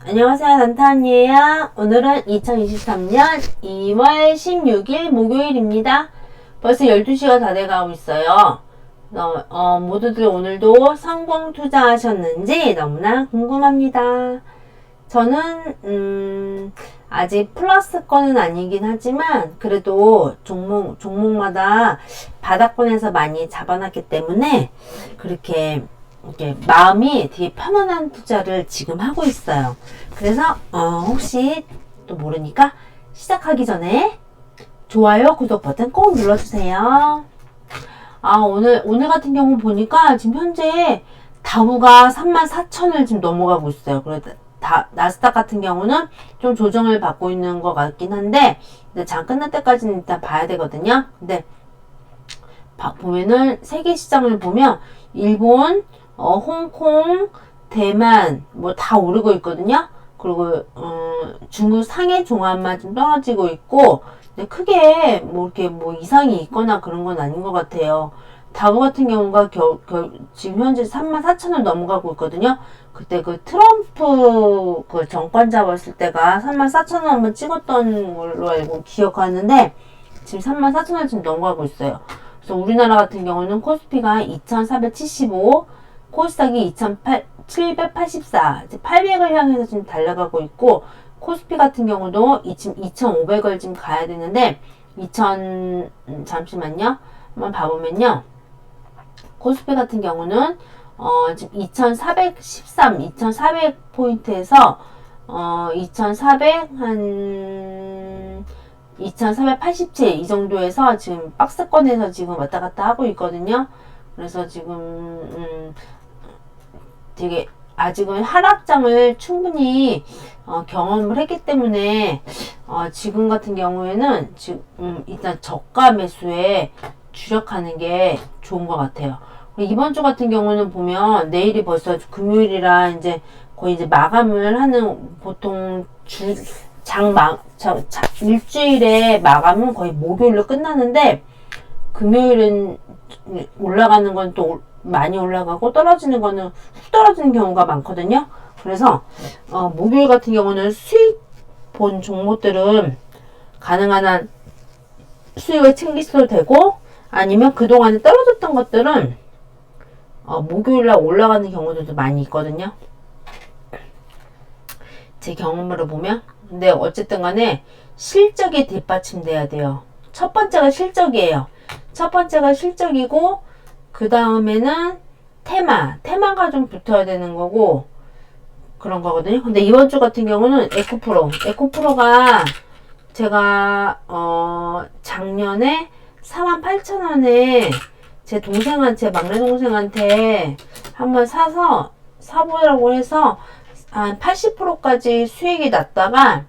안녕하세요. 단타언니에요. 오늘은 2023년 2월 16일 목요일입니다. 벌써 12시가 다 돼가고 있어요. 모두들 오늘도 성공 투자하셨는지 너무나 궁금합니다. 저는 아직 플러스권은 아니긴 하지만 그래도 종목마다 바닥권에서 많이 잡아놨기 때문에 그렇게 이렇게 마음이 되게 편안한 투자를 지금 하고 있어요. 그래서 혹시 또 모르니까 시작하기 전에 좋아요, 구독 버튼 꼭 눌러주세요. 오늘 같은 경우 보니까 지금 현재 다우가 34,000을 지금 넘어가고 있어요. 그래서 나스닥 같은 경우는 좀 조정을 받고 있는 것 같긴 한데 장 끝날 때까지는 일단 봐야 되거든요. 근데 보면은 세계 시장을 보면 일본, 홍콩, 대만 뭐 다 오르고 있거든요. 그리고 중국 상해 종합만 좀 떨어지고 있고 크게 뭐 이렇게 뭐 이상이 있거나 그런 건 아닌 것 같아요. 다우 같은 경우가 지금 현재 34,000을 넘어가고 있거든요. 그때 그 트럼프 그 정권 잡았을 때가 34,000원 한번 찍었던 걸로 알고 기억하는데 지금 34,000원 지금 넘어가고 있어요. 그래서 우리나라 같은 경우는 코스피가 2,475, 코스닥이 2,784, 이제 800을 향해서 지금 달려가고 있고, 코스피 같은 경우도 지금 2,500을 지금 가야 되는데, 잠시만요. 한번 봐보면요. 코스피 같은 경우는, 지금 2,413, 2,400포인트에서, 2,487 이 정도에서 지금 박스권에서 지금 왔다 갔다 하고 있거든요. 그래서 지금 되게 아직은 하락장을 충분히 경험을 했기 때문에 지금 같은 경우에는 지금 일단 저가 매수에 주력하는 게 좋은 것 같아요. 이번 주 같은 경우는 보면 내일이 벌써 금요일이라 이제 거의 이제 마감을 하는 보통 일주일의 마감은 거의 목요일로 끝나는데 금요일은 올라가는 건 또 많이 올라가고 떨어지는 거는 훅 떨어지는 경우가 많거든요. 그래서 목요일 같은 경우는 수익 본 종목들은 가능한 한 수익을 챙기셔도 되고 아니면 그동안에 떨어졌던 것들은 목요일날 올라가는 경우들도 많이 있거든요. 제 경험으로 보면. 근데 어쨌든 간에 실적이 뒷받침돼야 돼요. 첫 번째가 실적이에요. 첫 번째가 실적이고 그 다음에는 테마가 좀 붙어야 되는 거고 그런 거거든요. 근데 이번 주 같은 경우는 에코프로가 제가 작년에 48,000원에 제 막내 동생한테 한번 사보라고 해서 한 80%까지 수익이 났다가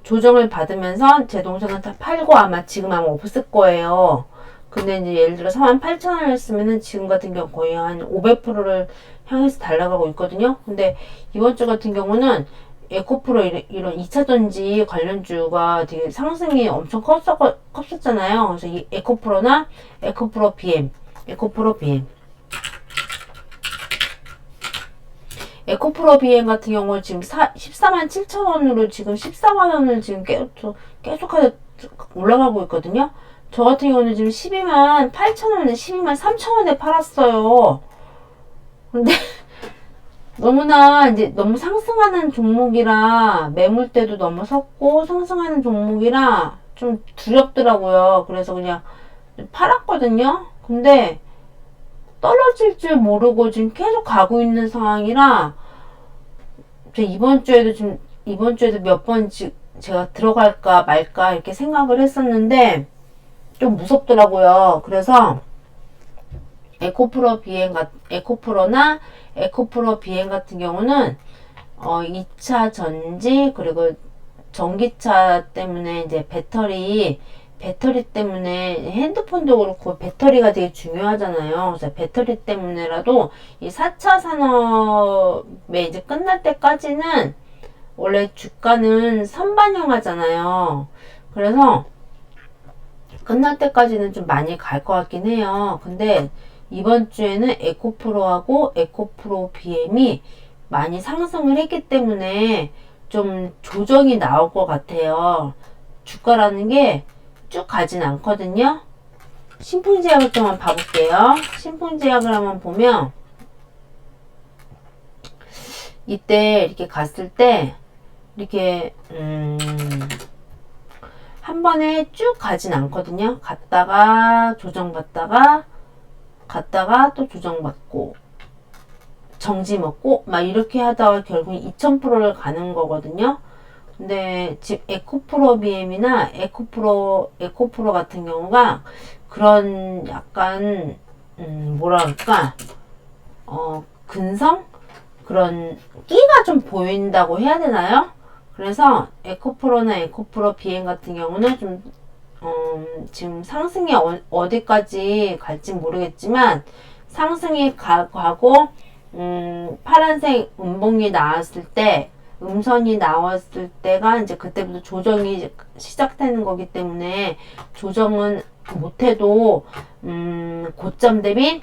조정을 받으면서 제 동생한테 팔고 지금 아마 없을 거예요. 근데 이제 예를 들어 48,000원을 했으면은 지금 같은 경우 거의 한 500%를 향해서 달려가고 있거든요. 근데 이번 주 같은 경우는 에코프로 이런 2차전지 관련주가 되게 상승이 엄청 컸었잖아요. 그래서 이 에코프로 BM. 에코프로 BM 같은 경우는 지금 147,000원으로 지금 14만원을 지금 계속해서 올라가고 있거든요. 저 같은 경우는 지금 128,000원에 123,000원에 팔았어요. 근데 너무나 이제 너무 상승하는 종목이라 매물대도 너무 섰고 상승하는 종목이라 좀 두렵더라고요. 그래서 그냥 팔았거든요. 근데 떨어질 줄 모르고 지금 계속 가고 있는 상황이라 이번 주에도 몇 번 제가 들어갈까 말까 이렇게 생각을 했었는데 좀 무섭더라고요. 그래서 에코프로 BM 같은 경우는 2차 전지 그리고 전기차 때문에 이제 배터리 때문에 핸드폰도 그렇고 배터리가 되게 중요하잖아요. 그래서 배터리 때문에라도 이 4차 산업에 이제 끝날 때까지는 원래 주가는 선반영하잖아요. 그래서 끝날 때까지는 좀 많이 갈 것 같긴 해요. 근데 이번 주에는 에코프로하고 에코프로 BM이 많이 상승을 했기 때문에 좀 조정이 나올 것 같아요. 주가라는 게 쭉 가진 않거든요. 신풍제약을 좀 한번 봐볼게요. 신풍제약을 한번 보면 이때 이렇게 갔을 때 이렇게 한 번에 쭉 가진 않거든요. 갔다가 조정받다가 갔다가 또 조정받고 정지 먹고 막 이렇게 하다가 결국 2000%를 가는 거거든요. 근데 지금 에코프로 BM이나 에코프로 같은 경우가 그런 약간 뭐랄까 근성 그런 끼가 좀 보인다고 해야 되나요? 그래서 에코프로나 에코프로 BM 같은 경우는 좀 지금 상승이 어디까지 갈지 모르겠지만 상승이 가고 파란색 음봉이 나왔을 때 음선이 나왔을 때가 이제 그때부터 조정이 시작되는 거기 때문에 조정은 못해도 고점 대비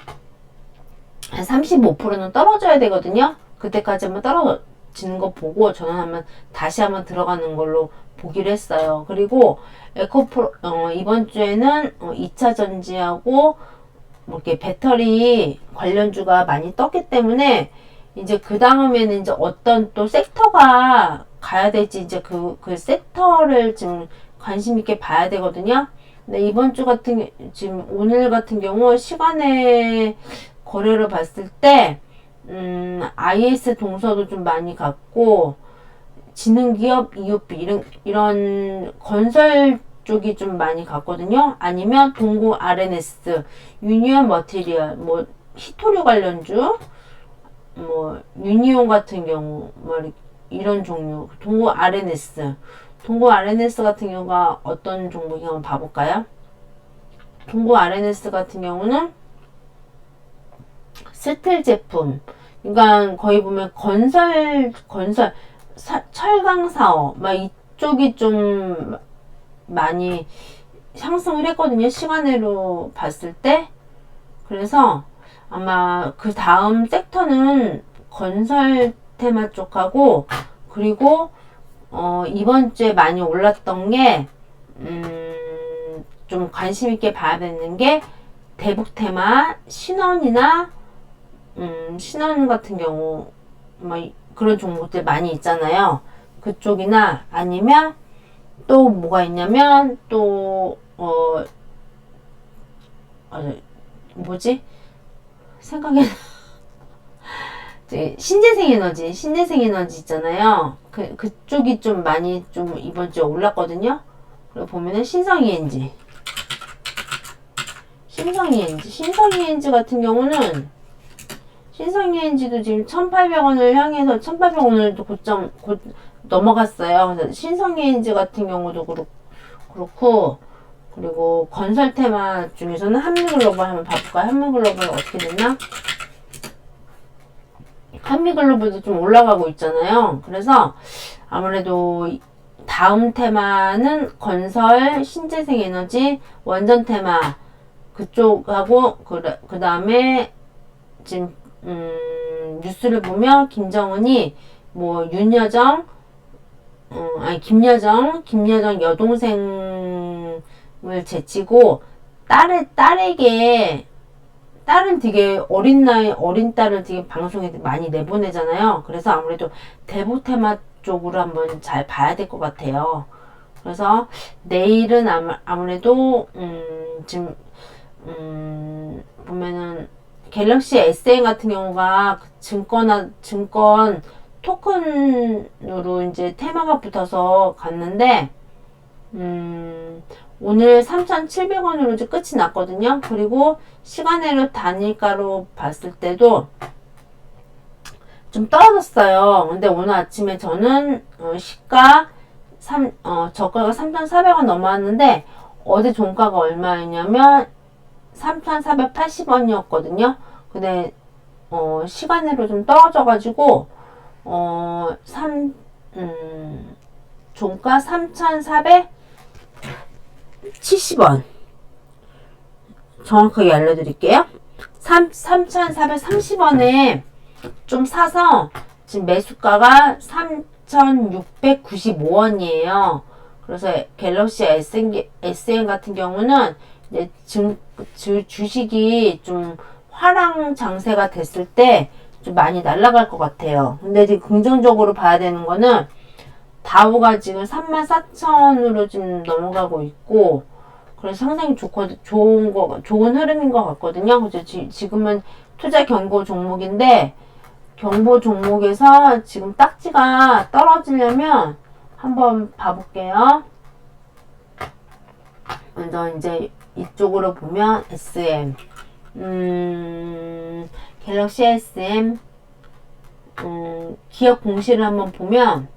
한 35%는 떨어져야 되거든요. 그때까지 한번 떨어지는 거 보고 저는 다시 한번 들어가는 걸로 보기로 했어요. 그리고 에코프로 이번 주에는 2차 전지하고 뭐 이렇게 배터리 관련주가 많이 떴기 때문에 이제 그 다음에는 이제 어떤 또 섹터가 가야 될지 이제 그 섹터를 지금 관심 있게 봐야 되거든요. 근데 이번 주 지금 오늘 같은 경우 시간의 거래를 봤을 때 IS 동서도 좀 많이 갔고 지능기업, EUP 이런 건설 쪽이 좀 많이 갔거든요. 아니면 동구 RNS, 유니온 머티리얼, 뭐 히토류 관련주, 뭐 유니온 같은 경우 뭐 이런 종류, 동구 RNS 같은 경우가 어떤 종목이 한번 봐볼까요? 동구 RNS 같은 경우는 스틸 제품, 그러니까 거의 보면 건설 철강 사업 막 이쪽이 좀 많이 상승을 했거든요. 시간으로 봤을 때. 그래서 아마 그 다음 섹터는 건설 테마 쪽하고 그리고 이번 주에 많이 올랐던 게 좀 관심 있게 봐야 되는 게 대북 테마 신원이나 신원 같은 경우 뭐 그런 종목들 많이 있잖아요. 그쪽이나 아니면 또 뭐가 있냐면 또 뭐지? 생각이 신재생 에너지 있잖아요. 그쪽이 좀 많이 좀 이번 주에 올랐거든요. 그리고 보면은 신성 ENG 같은 경우는 신성 ENG도 지금 1,800원을 향해서 1,800원을 곧 넘어갔어요. 그래서 신성 ENG 같은 경우도 그렇고 그리고 건설 테마 중에서는 한미글로벌 한번 봐볼까요? 한미글로벌 어떻게 됐나? 한미글로벌도 좀 올라가고 있잖아요. 그래서 아무래도 다음 테마는 건설, 신재생 에너지, 원전 테마 그쪽하고 그 다음에 지금 뉴스를 보면 김정은이 뭐 김여정 여동생을 제치고 딸은 되게 어린 딸을 되게 방송에 많이 내보내잖아요. 그래서 아무래도 대북 테마 쪽으로 한번 잘 봐야 될 것 같아요. 그래서 내일은 아무래도 지금 보면은 갤럭시 S10 같은 경우가 증권 토큰으로 이제 테마가 붙어서 갔는데 오늘 3,700원으로 이제 끝이 났거든요. 그리고 시간으로 단일가로 봤을 때도 좀 떨어졌어요. 근데 오늘 아침에 저는 저가가 3,400원 넘어왔는데 어제 종가가 얼마였냐면 3,480원이었거든요. 근데 시간으로 좀 떨어져가지고 종가 3,470원 정확하게 알려드릴게요. 3,430원에 좀 사서 지금 매수가가 3,695원이에요. 그래서 갤럭시 SM 같은 경우는 이제 주식이 좀 화랑 장세가 됐을 때 좀 많이 날아갈 것 같아요. 근데 지금 긍정적으로 봐야 되는 거는 다우가 지금 34,000으로 지금 넘어가고 있고, 그래서 상당히 좋은 흐름인 것 같거든요. 그래서 지금은 투자 경고 종목인데, 경보 종목에서 지금 딱지가 떨어지려면 한번 봐볼게요. 먼저 이제 이쪽으로 보면 SM, 갤럭시 SM, 기업 공시를 한번 보면,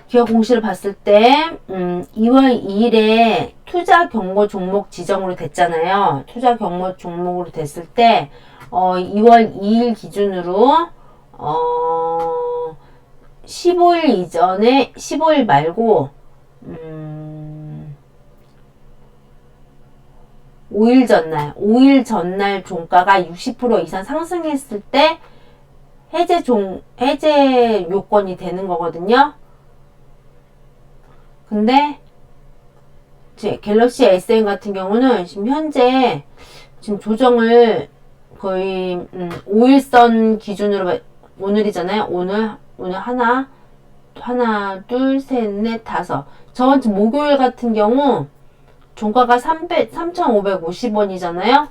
기업 공시를 봤을 때 2월 2일에 투자 경고 종목 지정으로 됐잖아요. 투자 경고 종목으로 됐을 때 2월 2일 기준으로 15일 이전에 15일 말고 5일 전날 종가가 60% 이상 상승했을 때 해제 요건이 되는 거거든요. 근데 갤럭시 SM 같은 경우는 지금 현재 지금 조정을 거의 5일선 기준으로, 오늘이잖아요. 오늘 하나, 둘, 셋, 넷, 다섯. 저번 주 목요일 같은 경우 종가가 3,550원이잖아요.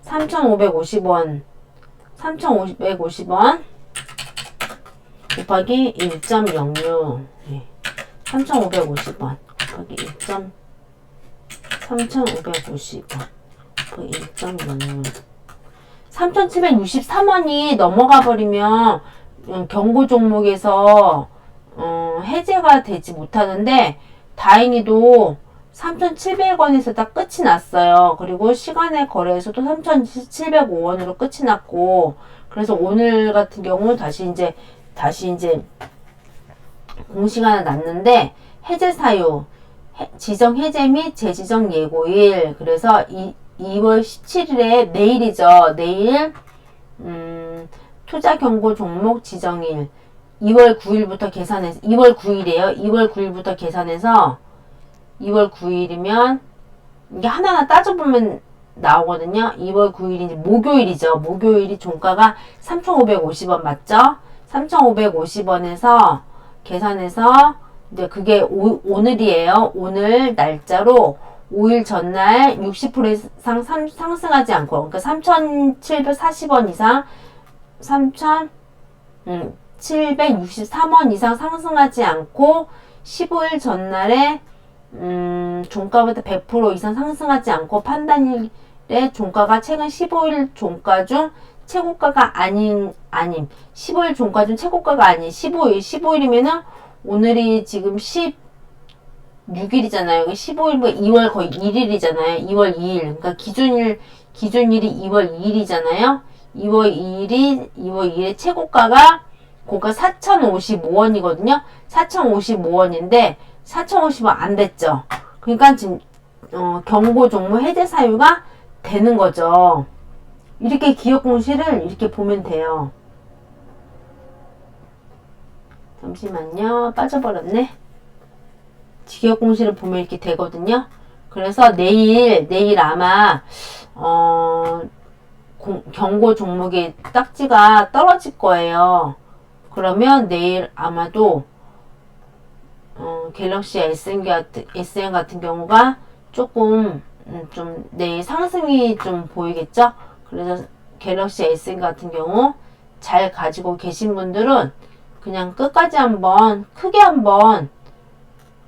3,550원 곱하기 1.06, 3,550원 곱하기 3,550원 곱하기 1.06, 3,763원이 넘어가 버리면 경고 종목에서 해제가 되지 못하는데, 다행히도 3,700원에서 딱 끝이 났어요. 그리고 시간의 거래에서도 3,705원으로 끝이 났고, 그래서 오늘 같은 경우 다시 이제 공시가 났는데, 해제 사유, 지정 해제 및 재지정 예고일. 그래서 2월 17일에 내일이죠. 내일 투자 경고 종목 지정일 2월 9일부터 계산해서, 2월 9일이에요. 2월 9일부터 계산해서 2월 9일이면 이게 하나하나 따져보면 나오거든요. 2월 9일이 목요일이죠. 목요일이 종가가 3,550원 맞죠? 3,550원에서 계산해서 이제 그게 오늘이에요. 오늘 날짜로 5일 전날 60% 이상 상승하지 않고, 그러니까 3,740원 이상, 3,763원 이상 상승하지 않고, 15일 전날에 종가보다 100% 이상 상승하지 않고, 판단일에 종가가 최근 15일 종가 중 최고가가 아님, 15일 종가 중 최고가가 아닌 15일이면은 오늘이 지금 16일이잖아요. 15일이면 2월 거의 1일이잖아요. 2월 2일. 그러니까 기준일이 2월 2일이잖아요. 2월 2일의 최고가가 고가 4,055원이거든요. 4,055원인데 4,050원 안 됐죠. 그러니까 지금 경고 종목 해제 사유가 되는 거죠. 이렇게 기업 공시를 이렇게 보면 돼요. 잠시만요. 빠져버렸네. 기업 공시를 보면 이렇게 되거든요. 그래서 내일 아마 경고 종목의 딱지가 떨어질 거예요. 그러면 내일 아마도 갤럭시 SM 같은 경우가 조금 좀 내일 상승이 좀 보이겠죠. 그래서 갤럭시 SM 같은 경우 잘 가지고 계신 분들은 그냥 끝까지 크게 한번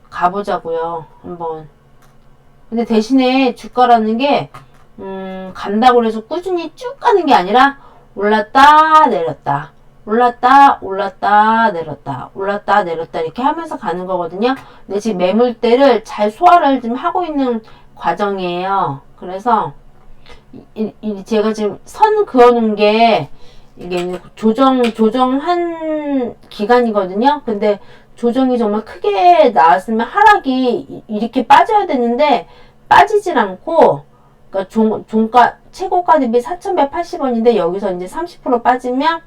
가보자고요. 한번. 근데 대신에 주가라는 게 간다고 해서 꾸준히 쭉 가는 게 아니라 올랐다 내렸다, 올랐다 내렸다, 올랐다 내렸다 이렇게 하면서 가는 거거든요. 근데 지금 매물대를 잘 소화를 좀 하고 있는 과정이에요. 그래서 제가 지금 선 그어놓은 게 이게 조정한 기간이거든요. 근데 조정이 정말 크게 나왔으면 하락이 이렇게 빠져야 되는데 빠지질 않고 그러니까 종가 최고가 대비 4,180원인데 여기서 이제 30% 빠지면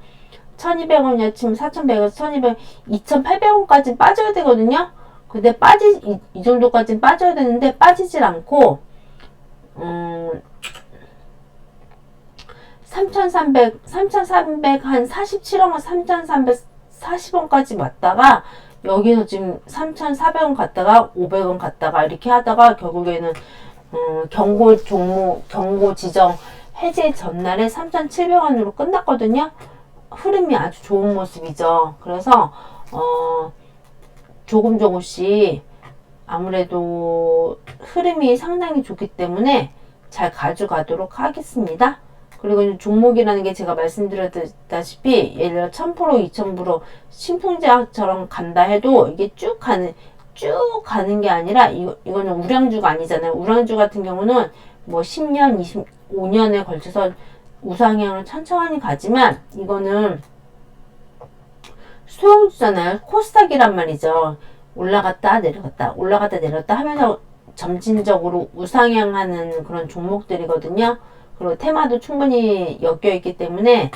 1,200원이야 치면 4,100원에서 1,200원, 2,800원까지 빠져야 되거든요. 근데 이 정도까지는 빠져야 되는데 빠지질 않고 3,300 한 47원과 3,340원까지 왔다가 여기서 지금 3,400원 갔다가 500원 갔다가 이렇게 하다가 결국에는 경고 지정 해제 전날에 3,700원으로 끝났거든요. 흐름이 아주 좋은 모습이죠. 그래서 조금씩 아무래도 흐름이 상당히 좋기 때문에 잘 가져가도록 하겠습니다. 그리고 종목이라는 게 제가 말씀드렸다시피 예를 들어 1,000%, 2,000% 신풍제약처럼 간다 해도 이게 쭉 가는 게 아니라 이거는 우량주가 아니잖아요. 우량주 같은 경우는 뭐 10년, 25년에 걸쳐서 우상향을 천천히 가지만 이거는 소형주잖아요. 코스닥이란 말이죠. 올라갔다 내려갔다 올라갔다 내렸다 하면서 점진적으로 우상향하는 그런 종목들이거든요. 그리고 테마도 충분히 엮여있기 때문에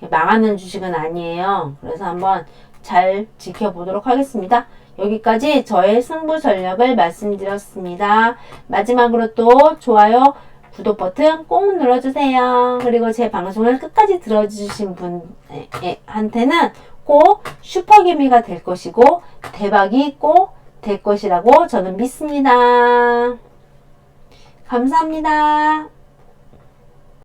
망하는 주식은 아니에요. 그래서 한번 잘 지켜보도록 하겠습니다. 여기까지 저의 승부 전략을 말씀드렸습니다. 마지막으로 또 좋아요, 구독 버튼 꼭 눌러주세요. 그리고 제 방송을 끝까지 들어주신 분한테는 꼭 슈퍼개미가 될 것이고 대박이 꼭 될 것이라고 저는 믿습니다. 감사합니다.